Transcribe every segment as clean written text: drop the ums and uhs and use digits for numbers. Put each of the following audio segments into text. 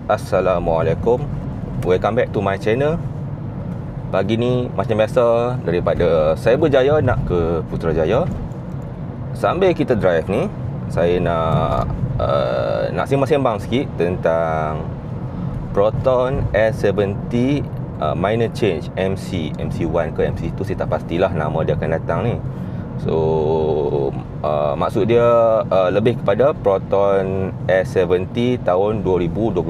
Assalamualaikum. Welcome back to my channel. Pagi ni macam biasa, daripada saya berjaya nak ke Putrajaya. Sambil kita drive ni, saya nak sembang-sembang sikit tentang Proton S70 minor change MC1 ke MC2, saya tak pastilah nama dia akan datang ni. So maksud dia lebih kepada Proton S70 tahun 2026.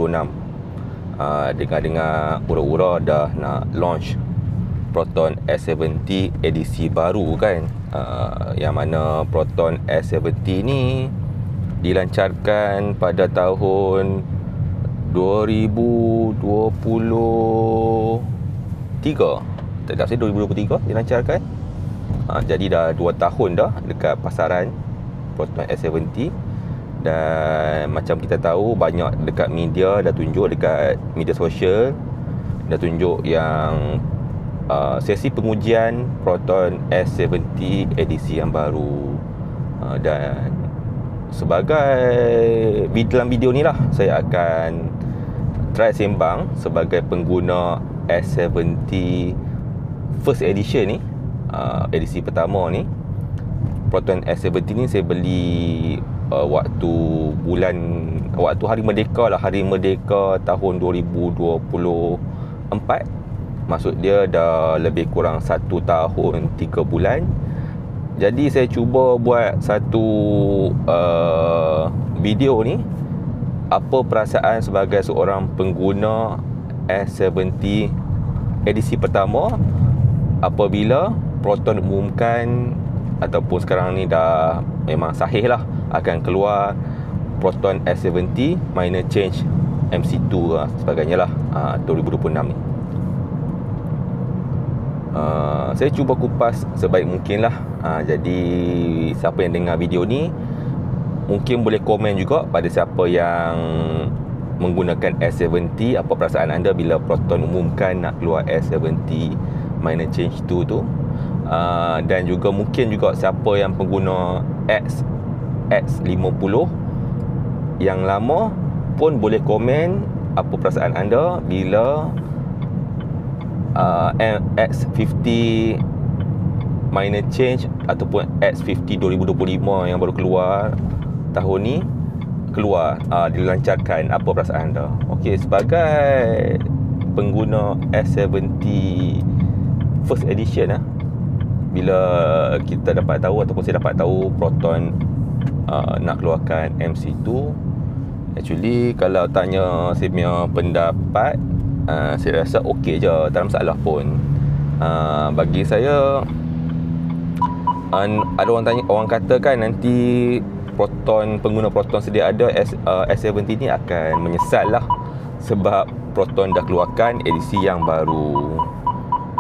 Dengar-dengar ura-ura dah nak launch Proton S70 edisi baru kan. Yang mana Proton S70 ni dilancarkan pada tahun 2023. Tak silap saya 2023 dilancarkan. Jadi dah 2 tahun dah dekat pasaran Proton S70. Dan macam kita tahu, banyak dekat media dah tunjuk, dekat media sosial dah tunjuk yang sesi pengujian Proton S70 edisi yang baru. Dan sebagai dalam video ni lah, saya akan try sembang sebagai pengguna S70 first edition ni, edisi pertama ni. Proton S70 ni saya beli waktu hari Merdeka lah, hari Merdeka tahun 2024. Maksud dia dah lebih kurang 1 tahun 3 bulan. Jadi saya cuba buat satu video ni, apa perasaan sebagai seorang pengguna S70 edisi pertama apabila Proton umumkan, ataupun sekarang ni dah memang sahih lah, akan keluar Proton S70 minor change MC2 sebagainya lah, 2026 ni. Saya cuba kupas sebaik mungkin lah. Jadi siapa yang dengar video ni mungkin boleh komen juga pada siapa yang menggunakan S70, apa perasaan anda bila Proton umumkan nak keluar S70 minor change 2 tu. Dan juga mungkin juga siapa yang pengguna X50 yang lama pun boleh komen apa perasaan anda bila X50 minor change ataupun X50 2025 yang baru keluar tahun ni dilancarkan. Apa perasaan anda? Okey, sebagai pengguna S70 first edition bila kita dapat tahu, ataupun saya dapat tahu Proton nak keluarkan MC2, actually kalau tanya saya punya pendapat, saya rasa okey je, tak ada masalah pun. Bagi saya, ada orang kata kan nanti pengguna Proton sedia ada S70 ni akan menyesal lah, sebab Proton dah keluarkan edisi yang baru.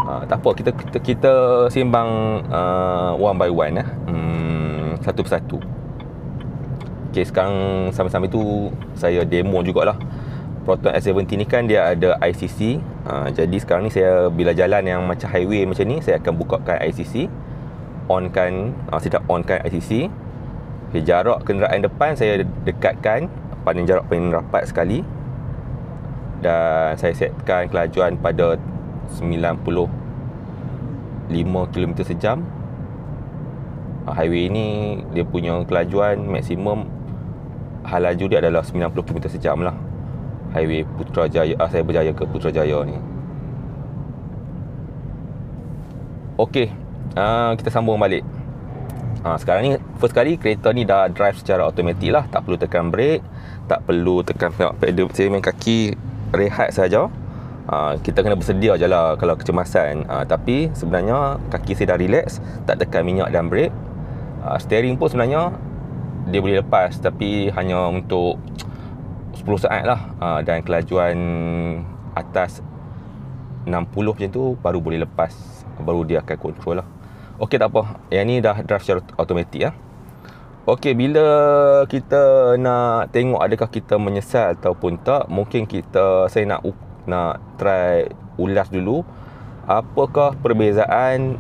Tak apa, kita sembang one by one satu persatu. Okay, sekarang sambil-sambil tu saya demo jugalah. Proton S70 ni kan dia ada ICC. Jadi sekarang ni saya bila jalan yang macam highway macam ni, saya akan bukakan ICC, saya dah onkan ICC. Okay, jarak kenderaan depan saya dekatkan pada jarak paling rapat sekali, dan saya setkan kelajuan pada 95 km sejam. Highway ni dia punya kelajuan maksimum hal laju dia adalah 90 km sejam lah. Highway Putrajaya, saya berjaya ke Putrajaya ni. Okey, kita sambung balik. Sekarang ni first kali kereta ni dah drive secara automatik lah, tak perlu tekan brake, tak perlu tekan pedal. Saya main kaki rehat saja. Kita kena bersedia je lah kalau kecemasan. Tapi sebenarnya kaki saya dah relax, tak tekan minyak dan brake. Steering pun sebenarnya dia boleh lepas, tapi hanya untuk 10 saat lah. Dan kelajuan atas 60 macam tu baru boleh lepas, baru dia akan control lah. Okey, tak apa, yang ni dah drive secara automatik . Okey, bila kita nak tengok adakah kita menyesal ataupun tak, mungkin saya nak try ulas dulu apakah perbezaan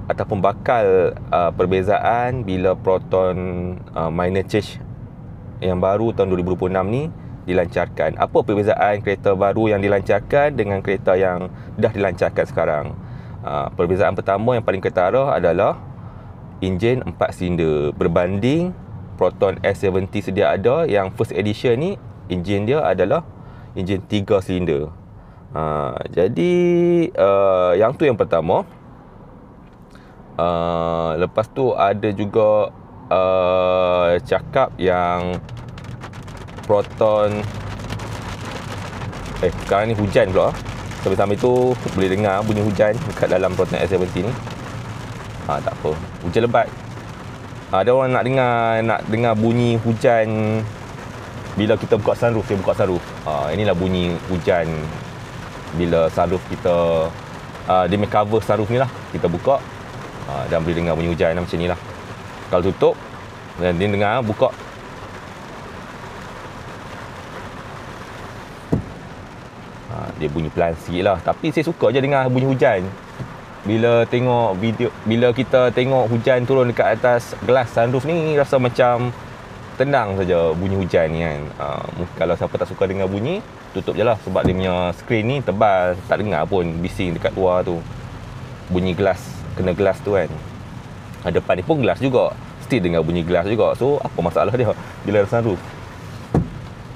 ataupun bakal perbezaan bila Proton minor change yang baru tahun 2026 ni dilancarkan. Apa perbezaan kereta baru yang dilancarkan dengan kereta yang dah dilancarkan sekarang? Perbezaan pertama yang paling ketara adalah enjin 4 silinder berbanding Proton S70 sedia ada. Yang first edition ni enjin dia adalah enjin 3 silinder. Jadi yang tu yang pertama. Lepas tu ada juga cakap yang Proton sekarang ni hujan pula. Sambil-sambil tu boleh dengar bunyi hujan dekat dalam Proton S70 ni. Tak apa, hujan lebat. Ada orang nak dengar bunyi hujan bila kita buka sunroof. Dia buka sunroof. Inilah bunyi hujan bila sunroof kita dia main cover sunroof ni lah. Kita buka dan boleh dengar bunyi hujan macam ni lah. Kalau tutup dan dia dengar buka, dia bunyi pelan sikit lah. Tapi saya suka je dengar bunyi hujan bila tengok video. Bila kita tengok hujan turun dekat atas gelas sunroof ni, rasa macam tenang saja bunyi hujan ni kan. Kalau siapa tak suka dengar bunyi, tutup je lah. Sebab dia punya screen ni tebal, tak dengar pun bising dekat luar tu. Bunyi gelas, kena gelas tu kan. Depan ni pun gelas juga, still dengar bunyi gelas juga. So apa masalah dia bila ada sunroof?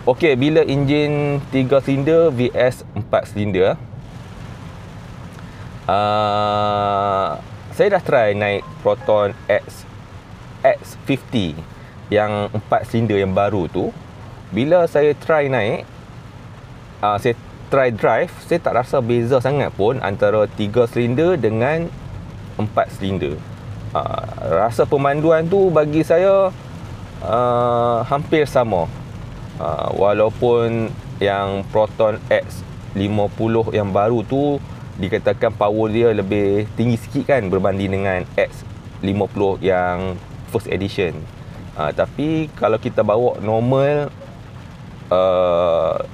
Okey, bila enjin 3 silinder VS 4 silinder, saya dah try naik Proton X50 yang 4 silinder yang baru tu. Bila saya try naik, saya try drive, saya tak rasa beza sangat pun antara 3 silinder dengan 4 silinder. Rasa pemanduan tu bagi saya hampir sama. Walaupun yang Proton X50 yang baru tu dikatakan power dia lebih tinggi sikit kan berbanding dengan X50 yang first edition. Tapi kalau kita bawa normal,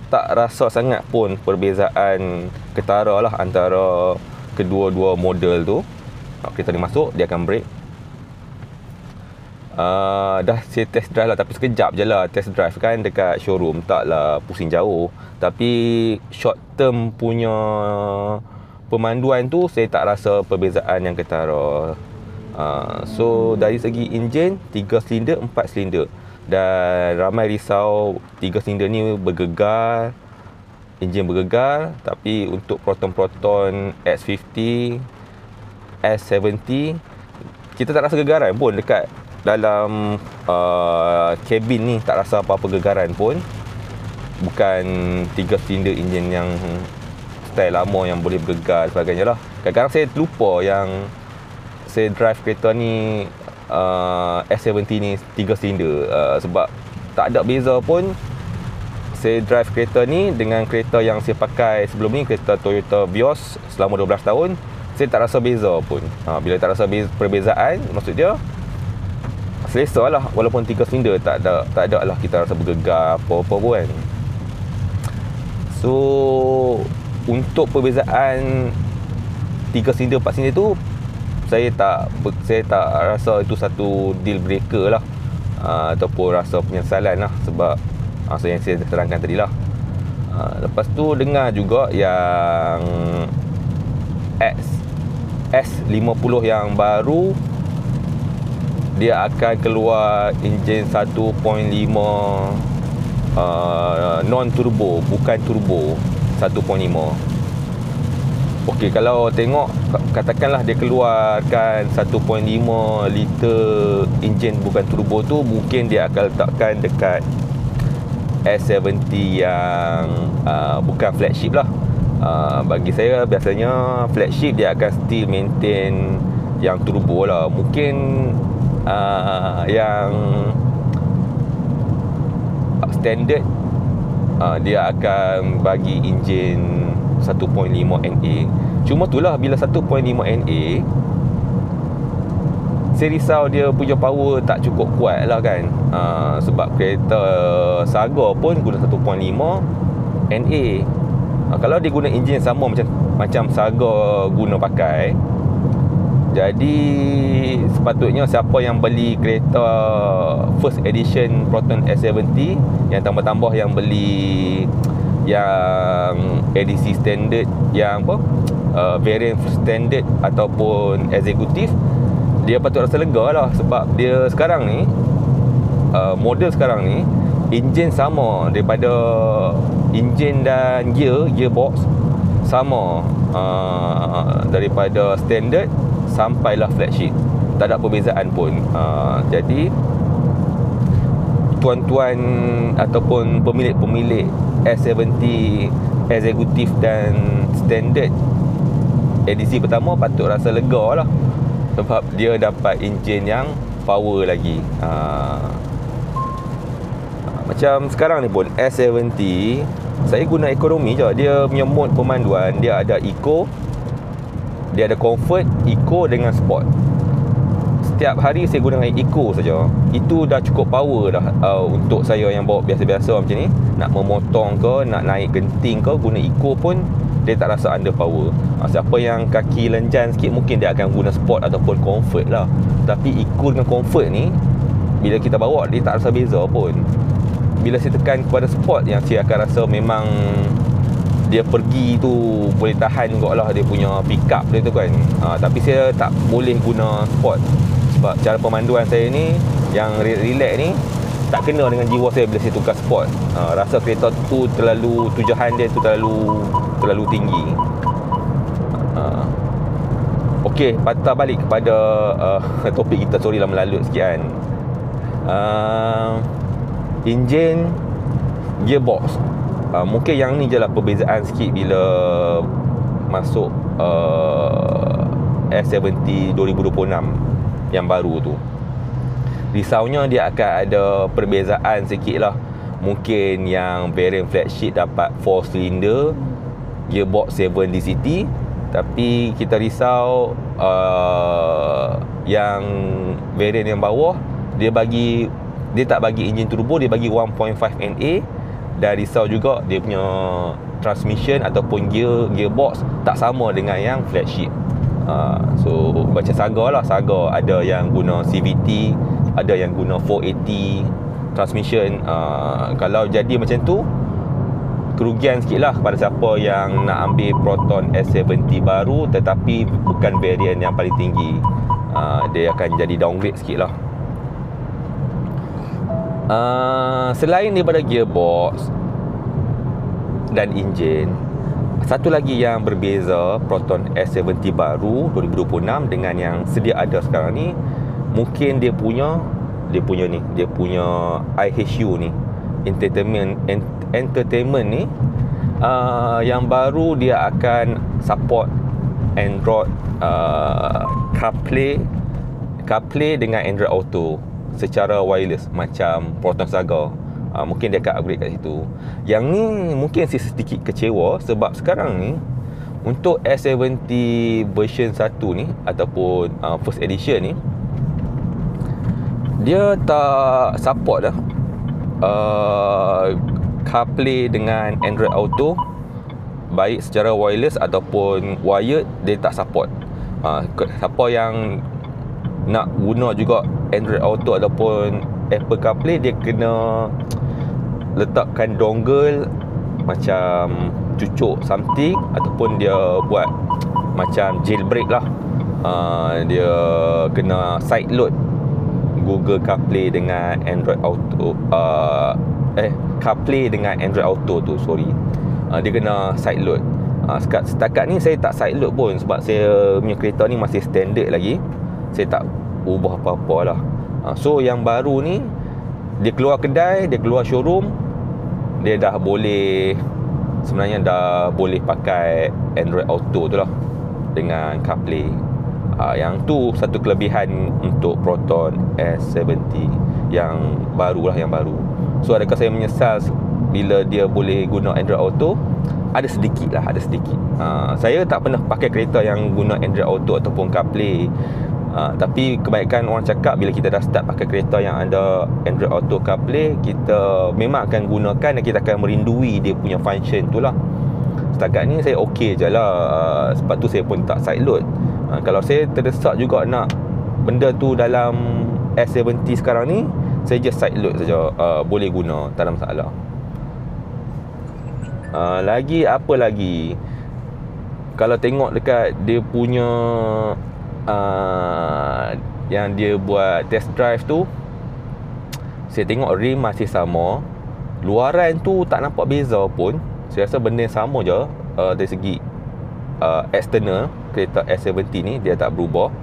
tak rasa sangat pun perbezaan ketara lah antara kedua-dua model tu. Kereta ni masuk, dia akan brake. Dah saya test drive lah, tapi sekejap je lah test drive kan dekat showroom, taklah pusing jauh. Tapi short term punya pemanduan tu saya tak rasa perbezaan yang ketara. So dari segi enjin 3 silinder 4 silinder, dan ramai risau 3 silinder ni bergegar, enjin bergegar. Tapi untuk Proton S50, S70, kita tak rasa gegaran pun dekat dalam kabin ni, tak rasa apa-apa gegaran pun. Bukan 3 silinder enjin yang style lama yang boleh bergegar sebagainya lah. Kadang-kadang saya terlupa yang saya drive kereta ni S70 ni 3 silinder, sebab tak ada beza pun saya drive kereta ni dengan kereta yang saya pakai sebelum ni, kereta Toyota Vios selama 12 tahun. Saya tak rasa beza pun. Bila tak rasa perbezaan, maksud dia selesa lah. Walaupun 3 silinder tak ada lah kita rasa bergegar apa-apa pun kan. So untuk perbezaan 3 silinder 4 silinder tu, saya tak rasa itu satu deal breaker lah, ataupun rasa penyesalan lah. Sebab yang saya terangkan tadi lah. Lepas tu dengar juga yang S50 yang baru, dia akan keluar enjin 1.5 non turbo, bukan turbo, 1.5. Okey, kalau tengok katakanlah dia keluarkan 1.5 liter enjin bukan turbo tu, mungkin dia akan letakkan dekat S70 yang bukan flagship lah. Bagi saya biasanya flagship dia akan still maintain yang turbo lah. Mungkin yang standard dia akan bagi enjin 1.5 NA. Cuma itulah, bila 1.5 NA, saya risau dia punya power tak cukup kuat lah kan. Sebab kereta Saga pun guna 1.5 NA. Kalau dia guna enjin sama macam Saga guna pakai, Jadi sepatutnya siapa yang beli kereta first edition Proton S70, yang tambah-tambah yang beli yang edisi standard, yang apa, variant standard ataupun executive, dia patut rasa lega lah. Sebab dia sekarang ni, model sekarang ni, enjin sama daripada enjin dan gearbox sama, daripada standard sampailah flagship, tak ada perbezaan pun. Jadi tuan-tuan ataupun pemilik-pemilik S70 executive dan standard edisi pertama patut rasa lega lah, sebab dia dapat enjin yang power lagi. Macam sekarang ni pun S70 saya guna ekonomi je. Dia punya mode pemanduan, dia ada eco, dia ada comfort, eco dengan sport. Setiap hari saya guna dengan eco saja. Itu dah cukup power dah, untuk saya yang bawa biasa-biasa macam ni. Nak memotong ke, nak naik genting ke, guna eco pun dia tak rasa under power. Siapa yang kaki lenjan sikit, mungkin dia akan guna sport ataupun comfort lah. Tapi eco dengan comfort ni, bila kita bawa, dia tak rasa beza pun. Bila saya tekan kepada sport, yang saya akan rasa memang dia pergi tu boleh tahan juga lah dia punya pick up dia tu kan. Tapi saya tak boleh guna sport, sebab cara pemanduan saya ni yang relax ni tak kena dengan jiwa saya bila saya tukar sport. Rasa kereta tu terlalu, tujuan dia tu terlalu tinggi. Okey, patah balik kepada topik kita. Sorry lah melalut sikit kan. Enjin, gearbox, mungkin yang ni je lah perbezaan sikit bila masuk S70 2026 yang baru tu. Risaunya dia akan ada perbezaan sikit lah. Mungkin yang variant flagship dapat 4 cylinder, gearbox 7 DCT. Tapi kita risau yang variant yang bawah, dia tak bagi enjin turbo, dia bagi 1.5 NA. Dan risau juga dia punya transmission ataupun gearbox tak sama dengan yang flagship. So macam Saga ada yang guna CVT, ada yang guna 480 transmission. Kalau jadi macam tu, kerugian sikit lah kepada siapa yang nak ambil Proton S70 baru tetapi bukan variant yang paling tinggi. Dia akan jadi downgrade sikit lah. Selain daripada gearbox dan enjin, satu lagi yang berbeza Proton S70 baru 2026 dengan yang sedia ada sekarang ni, mungkin dia punya IHU ni, entertainment ni, yang baru dia akan support Android, CarPlay dengan Android Auto secara wireless macam Proton Saga. Mungkin dia akan upgrade kat situ. Yang ni mungkin saya sedikit kecewa, sebab sekarang ni untuk S70 version 1 ni ataupun first edition ni, dia tak support dah CarPlay dengan Android Auto, baik secara wireless ataupun wired, dia tak support. Siapa yang nak guna juga Android Auto ataupun Apple CarPlay, dia kena letakkan dongle macam cucuk something, ataupun dia buat macam jailbreak lah. Dia kena side load Google CarPlay dengan Android Auto, CarPlay dengan Android Auto tu, sorry. Dia kena side load. Setakat ni saya tak side load pun, sebab saya punya kereta ni masih standard lagi. Saya tak ubah apa-apa lah. So yang baru ni, dia keluar kedai, dia keluar showroom, dia dah boleh, sebenarnya dah boleh pakai Android Auto tu lah dengan CarPlay. Yang tu satu kelebihan untuk Proton S70 yang baru lah, yang baru. So adakah saya menyesal bila dia boleh guna Android Auto? Ada sedikit lah, ada sedikit. Saya tak pernah pakai kereta yang guna Android Auto ataupun CarPlay. Tapi kebanyakan orang cakap bila kita dah start pakai kereta yang ada Android Auto CarPlay, kita memang akan gunakan dan kita akan merindui dia punya function tu lah. Setakat ni saya okey je lah. Sebab tu saya pun tak side load. Kalau saya terdesak juga nak benda tu dalam S70 sekarang ni, saya just side load saja, boleh guna, tak ada masalah. Lagi apa lagi, kalau tengok dekat dia punya yang dia buat test drive tu, saya tengok rim masih sama, luaran tu tak nampak beza pun. Saya rasa benda yang sama je dari segi external kereta S70 ni, dia tak berubah.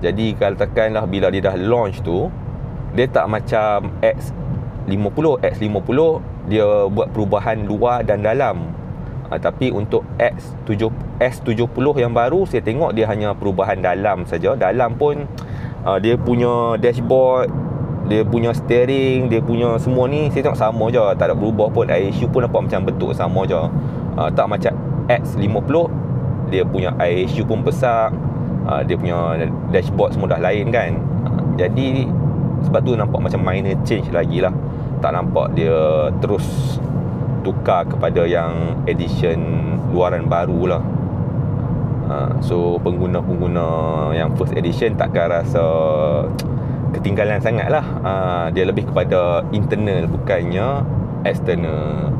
Jadi katakanlah bila dia dah launch tu, dia tak macam X50 dia buat perubahan luar dan dalam. Tapi untuk S70 yang baru, saya tengok dia hanya perubahan dalam saja. Dalam pun dia punya dashboard, dia punya steering, dia punya semua ni saya tengok sama je, tak ada berubah pun. Air issue pun nampak macam betul sama je. Tak macam X50, dia punya air issue pun besar, dia punya dashboard semua dah lain kan. Jadi sebab tu nampak macam minor change lagi lah. Tak nampak dia terus tukar kepada yang edition luaran baru lah. So pengguna-pengguna yang first edition takkan rasa ketinggalan sangat lah. Dia lebih kepada internal, bukannya external.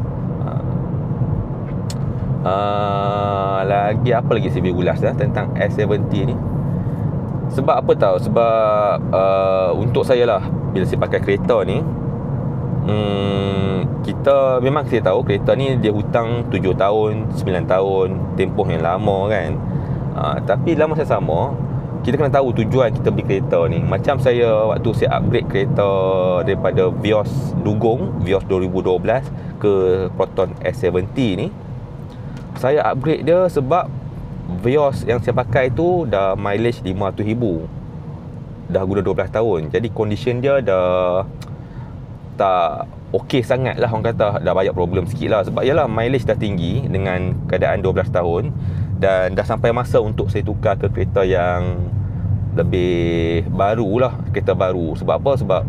Lagi apa lagi saya boleh ulas tentang S70 ni. Sebab apa tahu? Sebab untuk saya lah, bila saya pakai kereta ni, kita memang saya tahu kereta ni dia hutang 7 tahun, 9 tahun, tempoh yang lama kan. Tapi dalam masa sama, kita kena tahu tujuan kita beli kereta ni. Macam saya waktu saya upgrade kereta daripada Vios Dugong, Vios 2012 ke Proton S70 ni, saya upgrade dia sebab Vios yang saya pakai tu dah mileage 500,000, dah guna 12 tahun. Jadi condition dia dah tak okey sangat lah, orang kata dah banyak problem sikit lah. Sebab yalah, mileage dah tinggi dengan keadaan 12 tahun. Dan dah sampai masa untuk saya tukar ke kereta yang lebih baru lah, kereta baru. Sebab apa? Sebab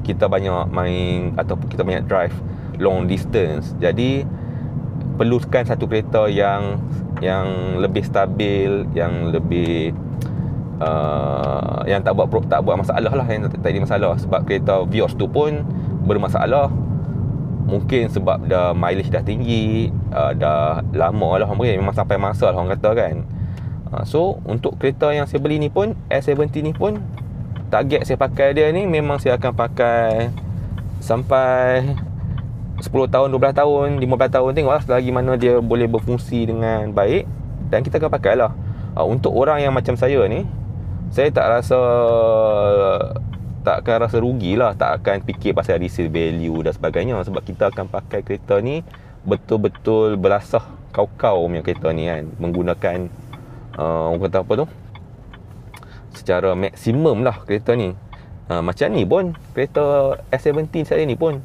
kita banyak main ataupun kita banyak drive long distance. Jadi perlukan satu kereta yang lebih stabil, yang lebih yang tak buat masalah lah, yang tak ada masalah. Sebab kereta Vios tu pun bermasalah, mungkin sebab dah mileage dah tinggi, dah lama lah, memang sampai masa lah orang kata kan. So untuk kereta yang saya beli ni pun, S70 ni pun, target saya pakai dia ni memang saya akan pakai sampai 10 tahun, 12 tahun, 15 tahun. Tengoklah selagi mana dia boleh berfungsi dengan baik, dan kita akan pakai lah. Untuk orang yang macam saya ni, saya tak akan rasa rugi lah, tak akan fikir pasal resale value dan sebagainya. Sebab kita akan pakai kereta ni betul-betul berasah kau-kau punya kereta ni kan, menggunakan orang kata apa tu, secara maksimum lah kereta ni. Macam ni pun, kereta S70 saya ni pun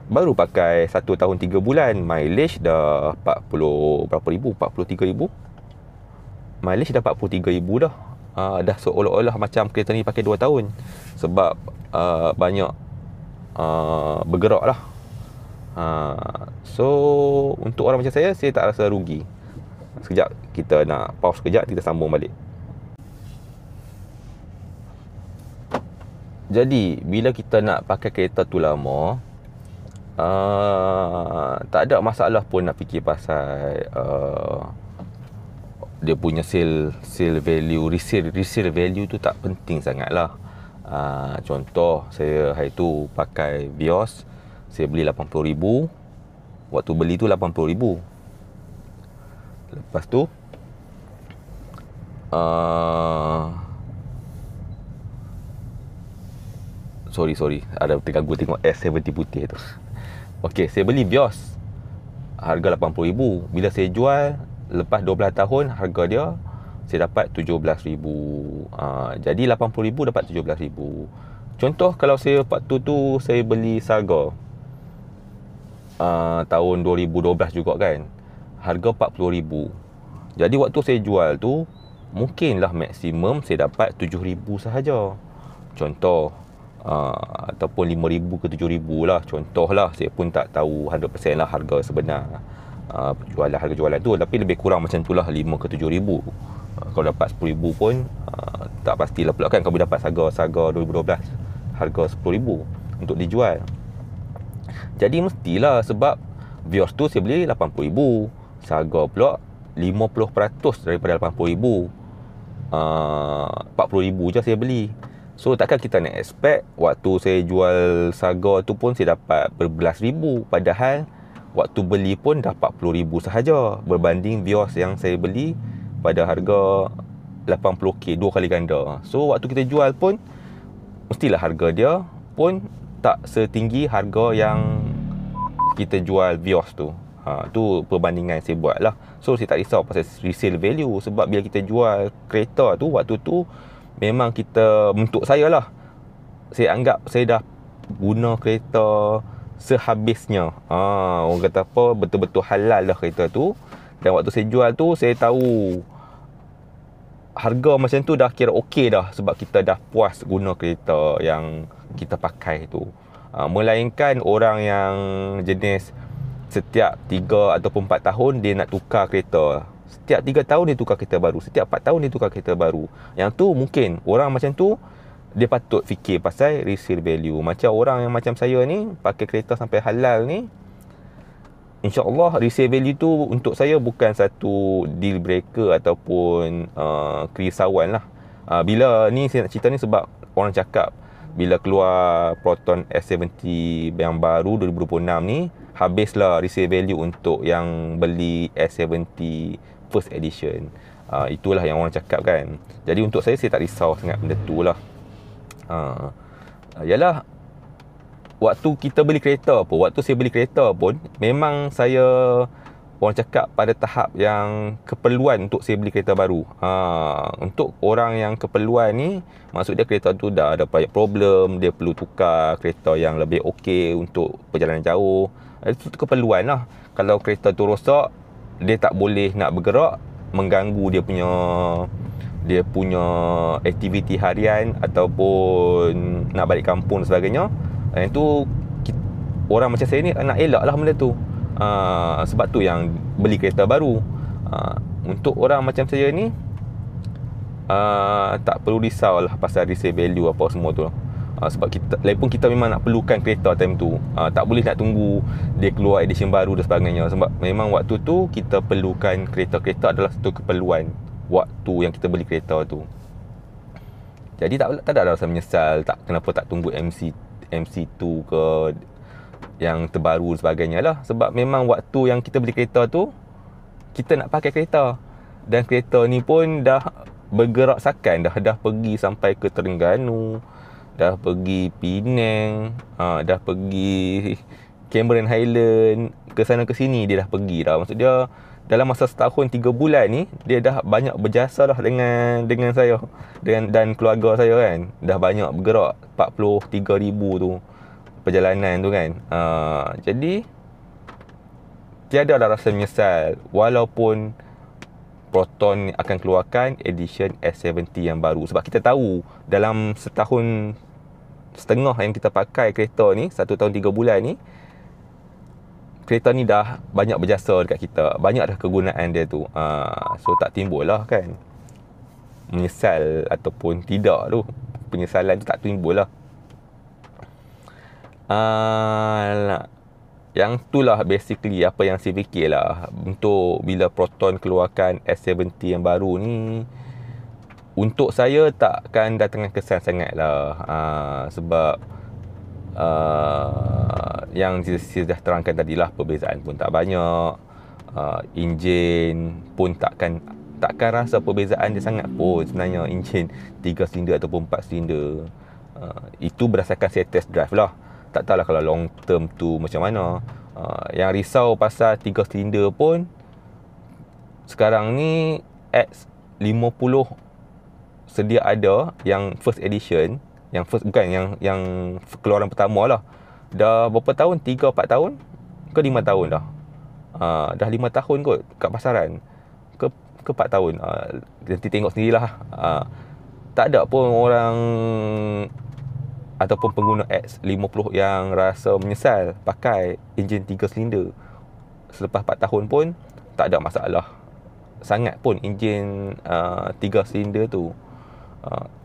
baru pakai 1 tahun 3 bulan, mileage dah 40 berapa ribu, 43,000. Mileage dah 43,000 dah. Dah seolah-olah macam kereta ni pakai 2 tahun. Sebab banyak bergerak lah. So untuk orang macam saya tak rasa rugi. Sekejap, kita nak pause sekejap, kita sambung balik. Jadi bila kita nak pakai kereta tu lama, tak ada masalah pun nak fikir pasal dia punya sale value, resale value tu tak penting sangat lah. Contoh, saya hari tu pakai Vios, saya beli 80,000. Waktu beli tu 80,000. Lepas tu sorry, ada terganggu tengok S70 putih tu. Okey, saya beli Vios harga 80,000. Bila saya jual lepas 12 tahun, harga dia saya dapat 17,000. Jadi 80,000 dapat 17,000. Contoh kalau saya waktu tu saya beli Saga tahun 2012 juga kan, harga 40,000. Jadi waktu saya jual tu, mungkinlah maksimum saya dapat 7,000 sahaja. Contoh, ataupun 5,000 ke 7,000 lah. Contoh lah, saya pun tak tahu 100% lah harga sebenar harga jualan tu, tapi lebih kurang macam tu lah, 5 ke 7,000. Kalau dapat 10,000 pun tak pastilah pula kan. Kau boleh dapat Saga 2012 harga 10,000 untuk dijual. Jadi mestilah, sebab Vios tu saya beli 80,000, Saga pula 50% daripada 80,000, 40,000 je saya beli. So takkan kita nak expect waktu saya jual Saga tu pun saya dapat berbelas ribu, padahal waktu beli pun dah 40,000 sahaja, berbanding Vios yang saya beli pada harga 80k, 2 kali ganda. So waktu kita jual pun mestilah harga dia pun tak setinggi harga yang kita jual Vios tu. Tu perbandingan saya buat lah. So saya tak risau pasal resale value, sebab bila kita jual kereta tu, waktu tu memang kita, untuk saya lah, saya anggap saya dah guna kereta sehabisnya. Orang kata apa, betul-betul halal lah kereta tu. Dan waktu saya jual tu, saya tahu harga macam tu dah kira okey dah, sebab kita dah puas guna kereta yang kita pakai tu. Melainkan orang yang jenis setiap 3 ataupun 4 tahun dia nak tukar kereta. Setiap 3 tahun dia tukar kereta baru, setiap 4 tahun dia tukar kereta baru. Yang tu mungkin orang macam tu dia patut fikir pasal resale value. Macam orang yang macam saya ni, pakai kereta sampai halal ni, InsyaAllah resale value tu untuk saya bukan satu deal breaker ataupun kerisauan lah. Bila ni saya nak cerita ni sebab orang cakap bila keluar Proton S70 yang baru 2026 ni, habislah resale value untuk yang beli S70 first edition. Itulah yang orang cakap kan. Jadi untuk saya tak risau sangat benda tu lah. Yalah, waktu kita beli kereta pun, waktu saya beli kereta pun, memang saya, orang cakap pada tahap yang keperluan untuk saya beli kereta baru. Untuk orang yang keperluan ni, maksud dia kereta tu dah ada banyak problem, dia perlu tukar kereta yang lebih okey untuk perjalanan jauh. Itu keperluan lah. Kalau kereta tu rosak, dia tak boleh nak bergerak, mengganggu dia punya aktiviti harian ataupun nak balik kampung dan sebagainya. Yang tu orang macam saya ni nak elak lah benda tu. Sebab tu yang beli kereta baru. Untuk orang macam saya ni, tak perlu risau lah pasal resale value apa semua tu. Sebab lagipun kita memang nak perlukan kereta time tu. Tak boleh nak tunggu dia keluar edition baru dan sebagainya. Sebab memang waktu tu kita perlukan kereta adalah satu keperluan waktu yang kita beli kereta tu. Jadi tak ada rasa menyesal kenapa tak tunggu MC2 ke yang terbaru dan sebagainya lah. Sebab memang waktu yang kita beli kereta tu, kita nak pakai kereta. Dan kereta ni pun dah bergerak sakan, dah pergi sampai ke Terengganu, dah pergi Penang, dah pergi Cameron Highland, ke sana ke sini dia dah pergi dah. Maksud dia dalam masa setahun 3 bulan ni, dia dah banyak berjasa lah dengan saya dan keluarga saya kan. Dah banyak bergerak 43,000 tu perjalanan tu kan. Jadi tiada ada rasa menyesal walaupun Proton akan keluarkan edition S70 yang baru. Sebab kita tahu dalam setahun setengah yang kita pakai kereta ni, 1 tahun 3 bulan ni, kereta ni dah banyak berjasa dekat kita. Banyak dah kegunaan dia tu. So tak timbul lah kan menyesal ataupun tidak tu. Penyesalan tu tak timbul lah. Yang tu lah basically apa yang saya fikir lah. Untuk bila Proton keluarkan S70 yang baru ni, untuk saya takkan datangkan kesan sangat lah. Sebab yang saya dah terangkan tadilah, perbezaan pun tak banyak. Enjin pun takkan rasa perbezaan dia sangat pun sebenarnya. Enjin 3 silinder ataupun 4 silinder, itu berdasarkan saya test drive lah. Tak tahulah kalau long term tu macam mana. Yang risau pasal 3 silinder pun, sekarang ni X50 sedia ada yang first edition, yang first, bukan yang keluaran pertama lah. Dah berapa tahun? 3-4 tahun ke 5 tahun dah. Dah 5 tahun kot kat pasaran, ke 4 tahun. Nanti tengok sendirilah. Tak ada pun orang ataupun pengguna X50 yang rasa menyesal pakai enjin 3 silinder. Selepas 4 tahun pun tak ada masalah sangat pun enjin 3 silinder tu.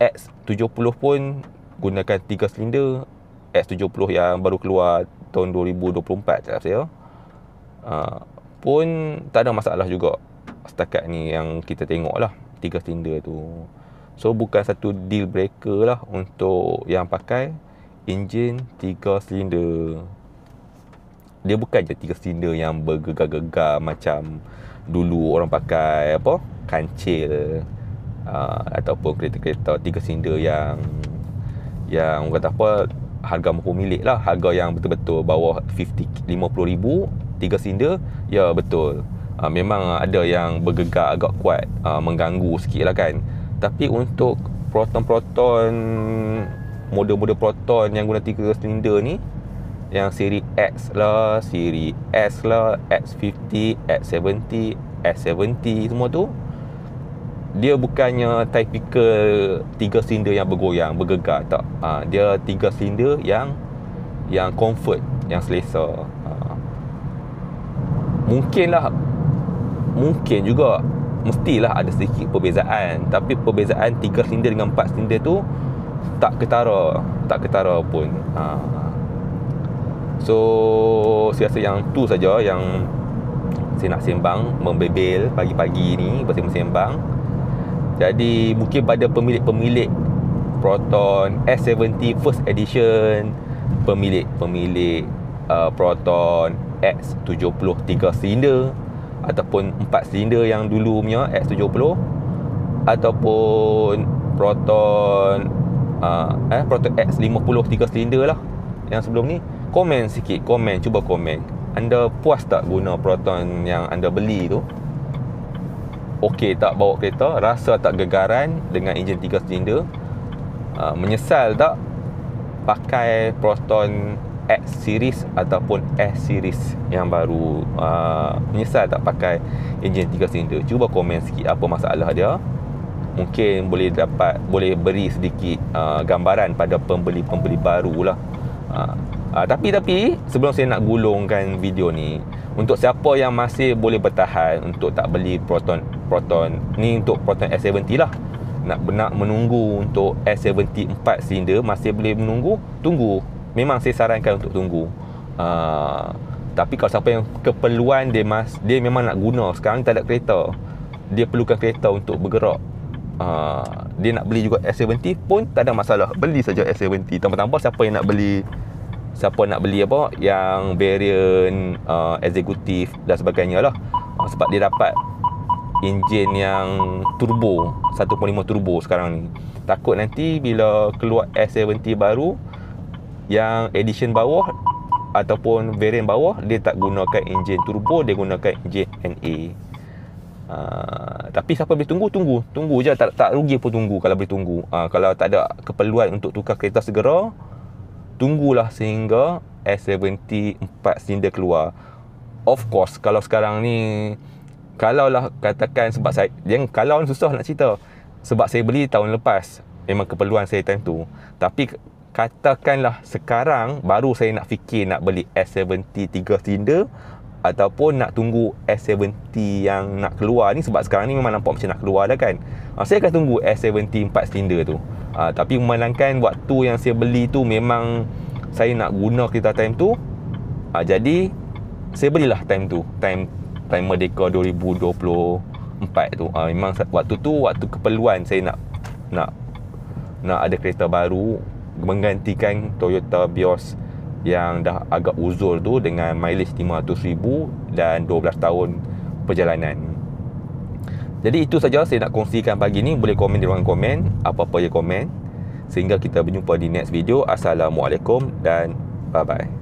X70 pun gunakan 3 silinder. X70 yang baru keluar tahun 2024 tak saya. Pun tak ada masalah juga setakat ni yang kita tengok lah 3 silinder tu. So bukan satu deal breaker lah untuk yang pakai enjin 3 silinder. Dia bukan je 3 silinder yang bergegar-gegar macam dulu orang pakai apa, kancil, ataupun kereta-kereta 3 silinder yang orang kata apa, harga mampu milik lah, harga yang betul-betul bawah 50,000 3 silinder. Ya betul, memang ada yang bergegar agak kuat, mengganggu sikit lah kan. Tapi untuk Proton model-model Proton yang guna 3 silinder ni, yang siri X lah, siri S lah, X50, X70, S70 semua tu, dia bukannya typical 3 silinder yang bergoyang, bergegar, tak. Dia 3 silinder yang comfort, yang selesa. Mungkin juga mestilah ada sedikit perbezaan, tapi perbezaan 3 silinder dengan 4 silinder tu tak ketara pun. So saya rasa yang tu saja yang saya nak sembang, membebel pagi-pagi ni, bersembang. Jadi mungkin pada pemilik Proton S70 First Edition, pemilik Proton X70 3 silinder ataupun 4 silinder yang dulu punya X70, ataupun Proton X50 3 silinder lah yang sebelum ni, cuba komen. Anda puas tak guna Proton yang anda beli tu? Okey tak bawa kereta? Rasa tak gegaran dengan enjin 3 silinder? Menyesal tak pakai Proton X series ataupun S series yang baru? Menyesal tak pakai enjin 3 silinder? Cuba komen sikit apa masalah dia. Mungkin boleh beri sedikit gambaran pada pembeli-pembeli baru lah. Tapi sebelum saya nak gulungkan video ni, untuk siapa yang masih boleh bertahan untuk tak beli Proton ni, untuk Proton S70 lah, nak menunggu untuk S70 4 silinder, masih boleh menunggu, tunggu. Memang saya sarankan untuk tunggu. Tapi kalau siapa yang keperluan dia memang nak guna, sekarang tak ada kereta, dia perlukan kereta untuk bergerak, dia nak beli juga S70 pun tak ada masalah, beli saja S70. Tambah-tambah siapa nak beli apa yang variant eksekutif dan sebagainya lah, sebab dia dapat enjin yang turbo, 1.5 turbo sekarang ni. Takut nanti bila keluar S70 baru yang edition bawah ataupun variant bawah, dia tak gunakan enjin turbo, dia gunakan enjin NA. Tapi siapa boleh tunggu je, tak rugi pun tunggu kalau boleh tunggu. Kalau tak ada keperluan untuk tukar kereta segera, tunggulah sehingga S70 4 silinder keluar. Of course, kalau sekarang ni, kalaulah katakan, sebab saya, kalau susah nak cerita, sebab saya beli tahun lepas, memang keperluan saya time tu. Tapi katakanlah sekarang baru saya nak fikir nak beli S70 3 silinder ataupun nak tunggu S70 yang nak keluar ni, sebab sekarang ni memang nampak macam nak keluar dah kan. Saya akan tunggu S70 4 silinder tu. Tapi memandangkan waktu yang saya beli tu memang saya nak guna kereta time tu, jadi saya belilah time Merdeka 2024 tu. Memang waktu tu waktu keperluan saya nak ada kereta baru menggantikan Toyota Vios yang dah agak uzur tu, dengan mileage 500,000 dan 12 tahun perjalanan. Jadi itu saja saya nak kongsikan pagi ni. Boleh komen di ruangan komen, apa-apa je komen. Sehingga kita berjumpa di next video. Assalamualaikum dan bye-bye.